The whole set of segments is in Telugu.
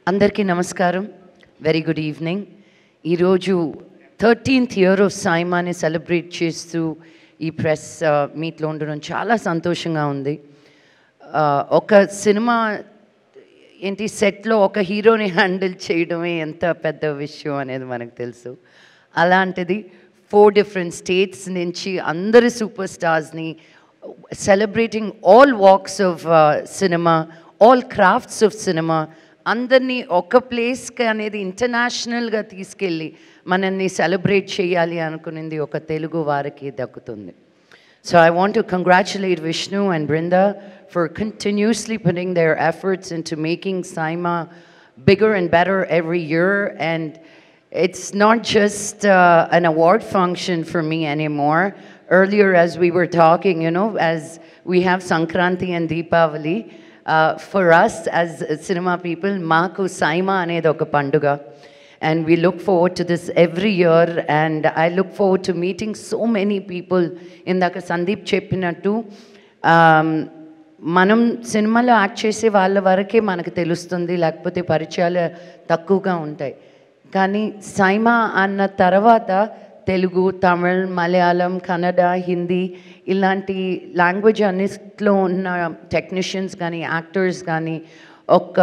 అందరికీ నమస్కారం. Very good evening. ఈరోజు 13th ఇయర్ ఆఫ్ సైమాని సెలబ్రేట్ చేస్తూ ఈ ప్రెస్ మీట్లో ఉండడం చాలా సంతోషంగా ఉంది. ఒక సినిమా ఏంటి సెట్లో ఒక హీరోని హ్యాండిల్ చేయడమే ఎంత పెద్ద విషయం అనేది మనకు తెలుసు. అలాంటిది 4 డిఫరెంట్ స్టేట్స్ నుంచి అందరి సూపర్ స్టార్స్ని celebrating all works of cinema, all crafts of cinema అందరినీ ఒక ప్లేస్కి అనేది ఇంటర్నేషనల్గా తీసుకెళ్ళి మనల్ని సెలబ్రేట్ చేయాలి అనుకునేది ఒక తెలుగు వారికి దక్కుతుంది. So I want to congratulate Vishnu and Brinda for continuously putting their efforts into making Saima bigger and better every year. And it's not just an award function for me anymore. Earlier as we were talking, as we have Sankranti and Deepavali, for us as cinema people, Maaku Saima anedi oka panduga. And we look forward to this every year, and I look forward to meeting so many people. Indaka Sandeep cheppinattu మనం సినిమాలో యాక్ట్ చేసే వాళ్ళ వరకే మనకు తెలుస్తుంది, లేకపోతే పరిచయాలు తక్కువగా ఉంటాయి. కానీ సైమా అన్న తర్వాత తెలుగు, తమిళ్, మలయాళం, కన్నడ, హిందీ ఇలాంటి లాంగ్వేజ్ అన్నిట్లో ఉన్న టెక్నీషియన్స్ కానీ యాక్టర్స్ కానీ ఒక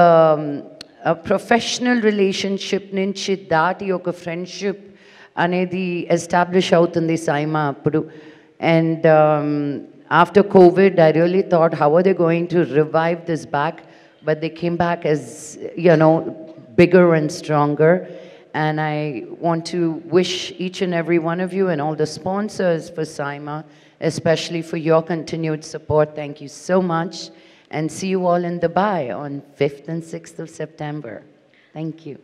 ప్రొఫెషనల్ రిలేషన్షిప్ నుంచి దాటి ఒక ఫ్రెండ్షిప్ అనేది ఎస్టాబ్లిష్ అవుతుంది సైమా అప్పుడు. And after Covid I really thought, how are they going to revive this back? But they came back as, bigger and stronger. And I want to wish each and every one of you and all the sponsors for Saima, especially for your continued support. Thank you so much. And see you all in Dubai on 5th and 6th of September. Thank you.